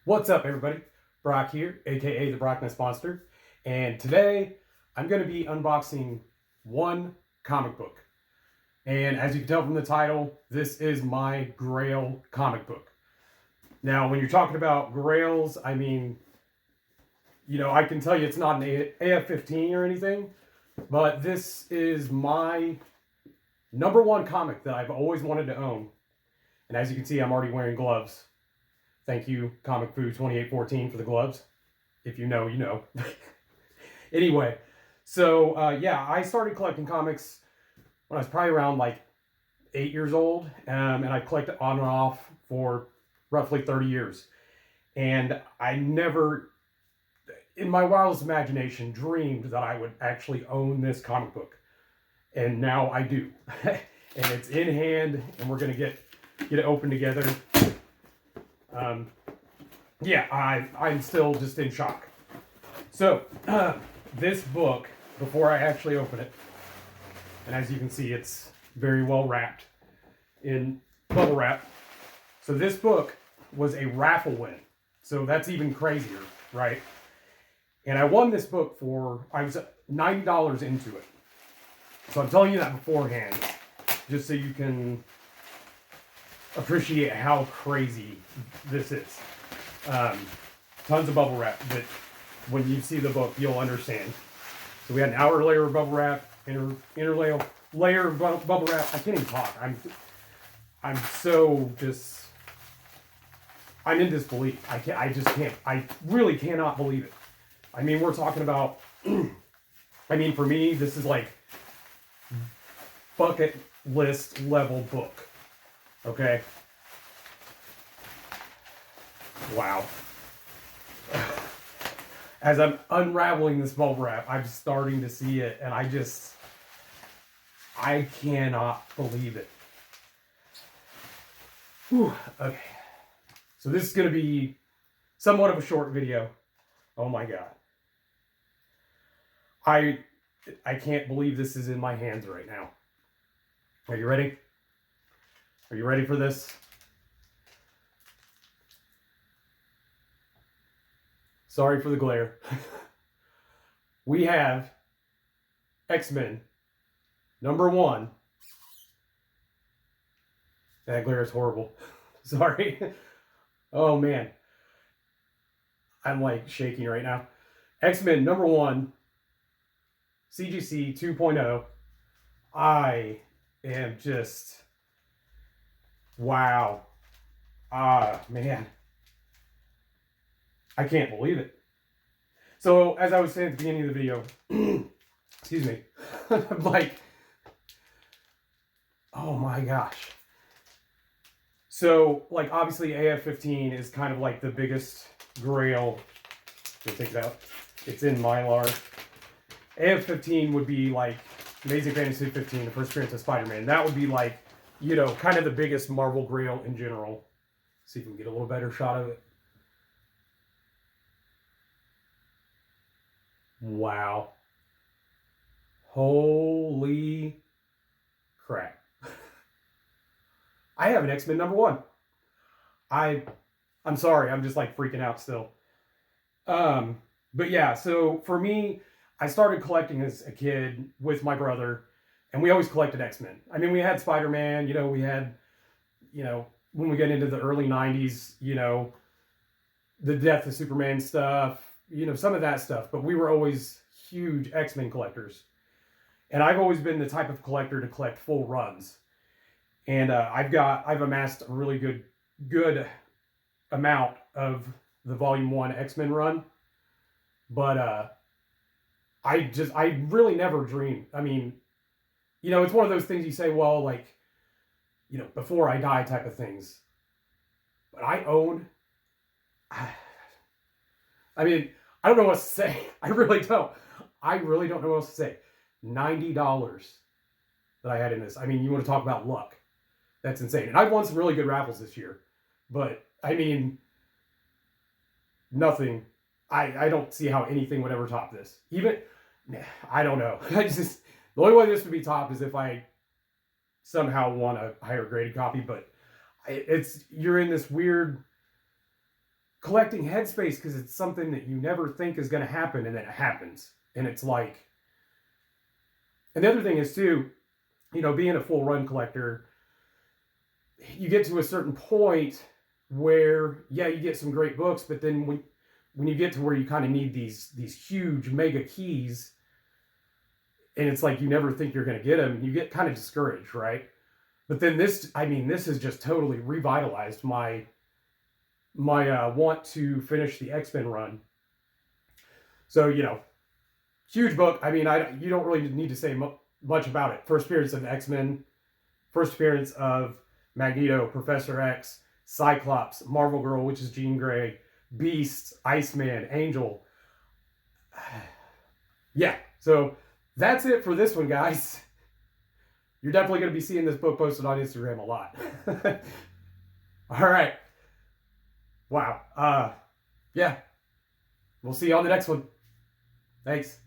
What's up, everybody? Brock here, aka the Brockness Monster, and today I'm going to be unboxing one comic book. And as you can tell from the title, this is my Grail comic book. Now, when you're talking about Grails, I mean, I can tell you it's not an AF-15 or anything, but this is my number one comic that I've always wanted to own. And as you can see, I'm already wearing gloves. Thank you, Comic Foo 2814, for the gloves. If you know, you know. Anyway, so I started collecting comics when I was probably around like 8 years old, and I collected on and off for roughly 30 years. And I never, in my wildest imagination, dreamed that I would actually own this comic book. And now I do. And it's in hand, and we're going to get it open together. I'm still just in shock. So, this book, before I actually open it, and as you can see, it's very well wrapped in bubble wrap. So this book was a raffle win. So that's even crazier, right? And I won this book I was $90 into it. So I'm telling you that beforehand, just so you can appreciate how crazy this is. Tons of bubble wrap, but when you see the book, you'll understand. So we had an outer layer of bubble wrap, inner layer of bubble wrap. I can't even talk. I'm in disbelief. I really cannot believe it. I mean, we're talking about, for me, this is like bucket list level book. Okay. Wow. As I'm unraveling this bubble wrap, I'm starting to see it, and I cannot believe it. Whew. Okay. So this is going to be somewhat of a short video. Oh my God. I can't believe this is in my hands right now. Are you ready? Are you ready for this? Sorry for the glare. We have X-Men #1. That glare is horrible. Sorry. Oh man. I'm like shaking right now. X-Men #1, CGC 2.0. I am just, wow. Man. I can't believe it. So, as I was saying at the beginning of the video, excuse me, I'm like, oh my gosh. So, like, obviously AF-15 is kind of like the biggest Grail. Let me take it out. It's in Mylar. AF-15 would be like Amazing Fantasy 15, the first appearance of Spider-Man. That would be like, kind of the biggest Marvel Grail in general. See if we can get a little better shot of it. Wow. Holy crap. I have an X-Men #1. I'm sorry, I'm just like freaking out still. But yeah, so for me, I started collecting as a kid with my brother, and we always collected X-Men. I mean, we had Spider-Man, we had, when we get into the early 90s, the Death of Superman stuff, some of that stuff, but we were always huge X-Men collectors. And I've always been the type of collector to collect full runs. And I've amassed a really good amount of the Volume 1 X-Men run. But I really never dreamed. I mean, it's one of those things you say, well, like, before I die type of things. But I own, I mean, I don't know what to say. I really don't. I really don't know what else to say. $90 that I had in this. I mean, you want to talk about luck. That's insane. And I've won some really good raffles this year. But, I mean, nothing. I don't see how anything would ever top this. I don't know. The only way this would be topped is if I somehow won a higher graded copy. But you're in this weird collecting headspace because it's something that you never think is going to happen, and then it happens. And it's like, and the other thing is too, you know, being a full run collector, you get to a certain point where, yeah, you get some great books, but then when you get to where you kind of need these huge mega keys, and it's like you never think you're going to get them, you get kind of discouraged, right? But then this has just totally revitalized my want to finish the X-Men run. So, you know, huge book. I mean, you don't really need to say much about it. First appearance of X-Men, first appearance of Magneto, Professor X, Cyclops, Marvel Girl, which is Jean Grey, Beast, Iceman, Angel. Yeah, so that's it for this one, guys. You're definitely going to be seeing this book posted on Instagram a lot. All right. Wow. Yeah. We'll see you on the next one. Thanks.